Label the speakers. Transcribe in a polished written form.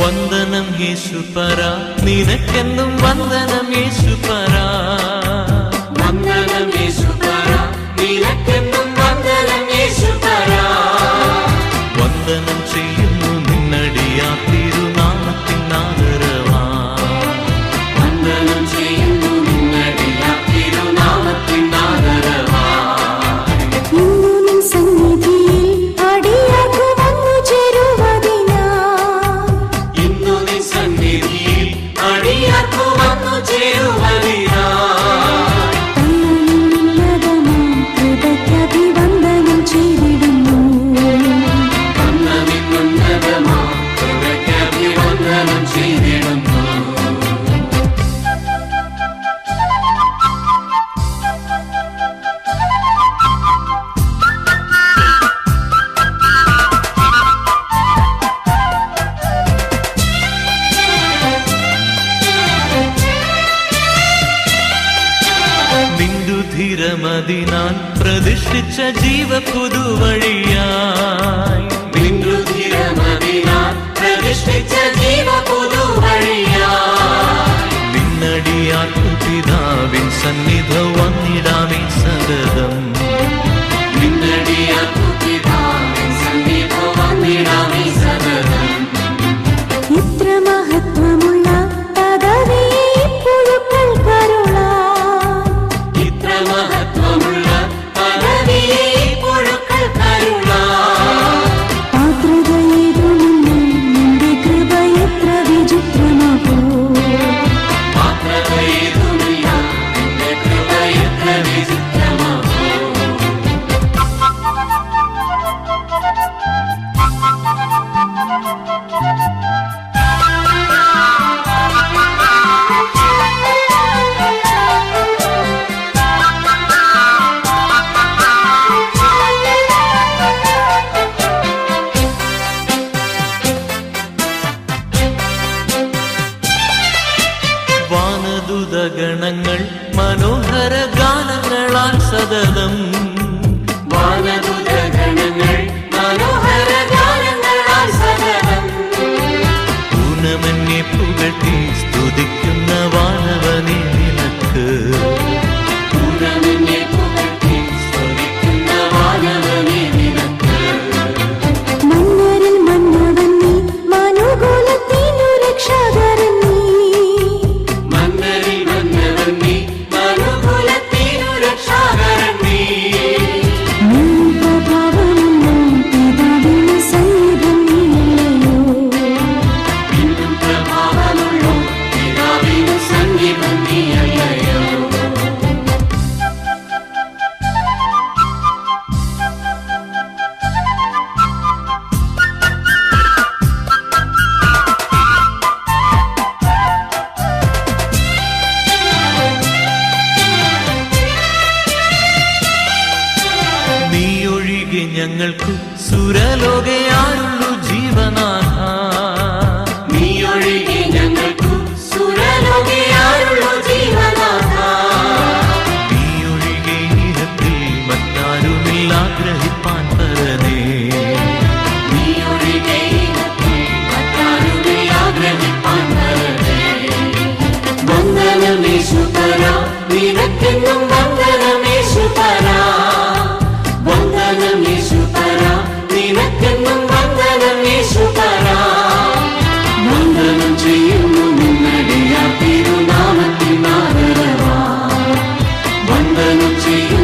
Speaker 1: വന്ദനം യേശുപരാ, നിനക്കെന്നും വന്ദനം യേശുപരാ.
Speaker 2: വന്ദനം യേശുപരാ, നിനക്കെന്നും വന്ദനം യേശുപരാ.
Speaker 1: വന്ദനം ചെയ്യുന്നു നിന്നടിയാ തിരുനാമത്തിനാദരവാ.
Speaker 2: വന്ദനം ചെയ്യുന്നു നിന്നടിയാ തിരുനാമത്തിനാദരവാ.
Speaker 3: ഇന്നു നിൻ സന്നിധിയിൽ അടിയാർക്കു വന്നു ചേരുവതിനായി.
Speaker 2: ഇന്നു നിൻ സന്നിധിയിൽ അടിയാർക്കു വന്നു ചേരുവതിനായി.
Speaker 3: തന്നതിനുന്നതമാം കൃപയ്ക്കഭിവന്ദനം ചെയ്തിടുന്നു.
Speaker 2: തന്നതിനുന്നതമാം കൃപയ്ക്കഭിവന്ദനം ചെയ്തിടുന്നു.
Speaker 1: നിന്ദുധിരമതിനാൽ പ്രതിഷ്ഠിച്ച ജീവ പുതുവഴിയായി.
Speaker 2: നിന്ദുധിരമതിനാൽ പ്രതിഷ്ഠിച്ച ജീവ പുതുവഴിയായി.
Speaker 1: നിന്നടിയാർക്കു പിതാവിൻ സന്നിധ വന്നിടാമേ സതതം.
Speaker 2: നിന്നടിയാർക്കു പിതാവിൻ സന്നിധ വന്നിടാമേ സതതം.
Speaker 3: ഇത്ര മഹത്വമുള്ള പദവിയെ ഇപ്പോഴും കരുളാൻ.
Speaker 2: ഇത്ര മഹത്വമുള്ള പദവിയെ പുഴുക്കൾ കരുളാൻ.
Speaker 3: പാത്രതയേതുമില്ല നിന്റെ കൃപ എത്ര വിചിത്രമാകൂ.
Speaker 2: പാത്രതയേതുമില്ല നിന്റെ കൃപ എത്ര വിചിത്രമാകൂ.
Speaker 1: വാനദൂതഗണങ്ങൾ മനോഹര ഗാനങ്ങളാൽ സതതം.
Speaker 2: വാനദൂതഗണങ്ങൾ മനോഹര ഗാനങ്ങളാൽ സതതം.
Speaker 1: പൂനമന്യെ പുകഴ്ത്തി സ്തുതിക്കുന്ന വാനവനെ നിനക്ക്.
Speaker 2: പൂർണ്ണനെ പുകഴ്ത്തി സ്തുതിക്കുന്ന വാനവനെ നിനക്ക്.
Speaker 3: മന്നരിൽ മന്നവൻ നീ മനുകുലത്തിനു രക്ഷകരൻ നീ.
Speaker 2: മന്നരിൽ വന്നവൻ നീ മനുകുലത്തിനു രക്ഷാകരൻ നീ.
Speaker 3: നിൻ പ്രഭാവമെല്ലാം പിതാവിന് സന്നിധം നീയല്ലയോ.
Speaker 2: ഇന്നും പ്രഭാവമുള്ളോ പിതാവിനു സന്നിധം നീയല്ലയോ.
Speaker 1: നീയൊഴികെ ഞങ്ങൾക്കു സുരലോകയാരുള്ളു ജീവനാഥ.
Speaker 2: നീയൊഴികെ ഞങ്ങൾക്കു സുരലോകയാരുള്ളു ജീവനാഥ.
Speaker 1: നീയൊഴികെ ഇഹത്തിൽ മറ്റാരുമില്ല ആഗ്രഹിപ്പാൻ പരനേ.
Speaker 2: നീയൊഴികെ ഇഹത്തിൽ മറ്റാരുമില്ല ആഗ്രഹിപ്പാൻ പരനേ. വന്ദനം യേശുപരാ, നിനക്കെന്നും വന്ദനം യേശുപരാ. വന്ദനം യേശുപരാ, നിനക്കെന്നും വന്ദനം യേശുപരാ. വന്ദനം ചെയ്യുന്നു നിന്നടിയാ തിരുനാമത്തിനാദരവാ. വന്ദനം ചെയ്യുന്നു